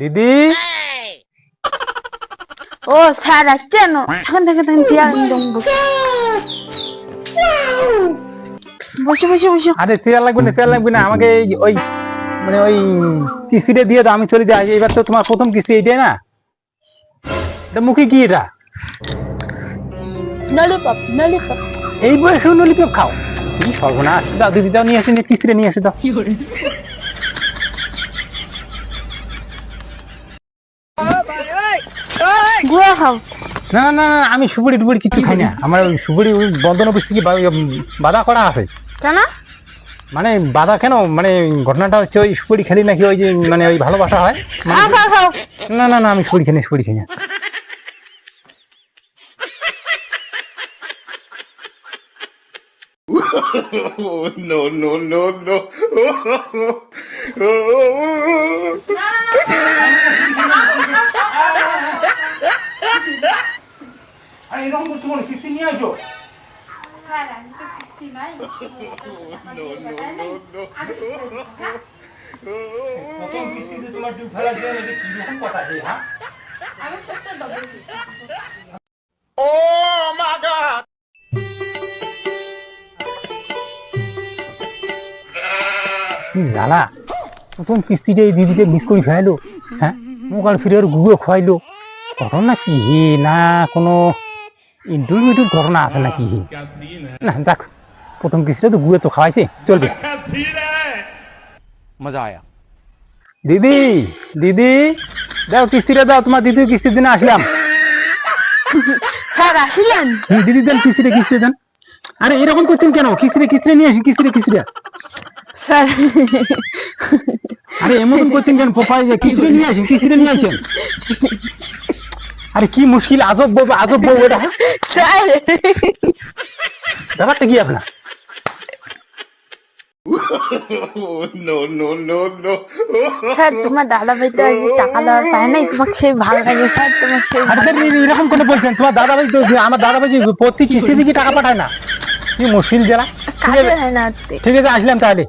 দিদি ও স্যার আসছেন এখন থেকে চেয়ার বসে বসে বসে আরে চেয়ার লাগবে না আমাকে ওই মানে ওই কিস্তিটা দিয়ে দাও, আমি চলে যাই। এবার তো তোমার প্রথম কিস্তি এইটাই না? এটা মুখে কি এটা? Lollipop lollipop. এই বয়সে ললিপপ খাও? কি সর্বনাশ! দাও দিদি, দাও, নিয়ে আসি, কিস্তিটা নিয়ে আসি, দাও। গুয়া খাও। না না না, আমি সুপুরি টুপুরি কিছু খাই না। আমার ওই সুপুরি বন্ধন অফিস থেকে বাধা করা আছে। কেন? মানে বাধা কেন, মানে ঘটনাটা হচ্ছে ওই সুপুরি খেলি নাকি ওই যে মানে ওই ভালোবাসা হয়। খাও খাও খাও। না না না, আমি সুপুরি খাই না। No, no, no, no. আরে এরকম করতে বলো, কিস্তি নিয়ে আসো। স্যার আমি তো কিস্তি নাই। প্রথম কিস্তিতে তোমার ডিউ ফেলা যায় না, কি রকম কথা আছে? হ্যাঁ, আমি সত্যি ডবল কিস্তি। Oh my God! কি জ্বালা! প্রথম কিস্তিটা এই দিদিকে মিস করে ফেলাইলো। হ্যাঁ, মোকাল ফিরে গুঁড়ো খাওয়াইলো। ঘটনা কি হে না কোনো ইন্টারভিউর ঘটনা আছে নাকি হে? না যাক, প্রথম কিস্তিটা তো গুঁড়ো তো খাওয়াইছে, চলবে। मजा आया। দিদি দিদি, দাও কিস্তিটা দাও, তোমার দ্বিতীয় কিস্তির জন্য আসলাম। স্যার আসলেন? দিদি দেন কিস্তিটা দেন। আরে এরকম করছেন কেন? কিস্তিটা নিয়ে আসেন, কিস্তিটা। স্যার আরে এমন করছেন কেন? পোপাই যে কিস্তিটা নিয়ে আসেন। আরে কি মুশকিল! আজব বউ এটা। স্যার ব্যাপারটা কি আপনার? No, no, no, no. Sir তোমার দাদা ভাই তো টাকা দেওয়ার পায় নাই, তোমাকে সেই ভালো লাগে স্যার, তোমাকে সেই আরে এরকম করে বলছেন? তোমার দাদা ভাই তো, আমার দাদা ভাই প্রতি কিস্তি দিকে টাকা পাঠায় না। কি মুশকিল জেলা। কাজে হয় না। ঠিক আছে, আসলাম তাহলে।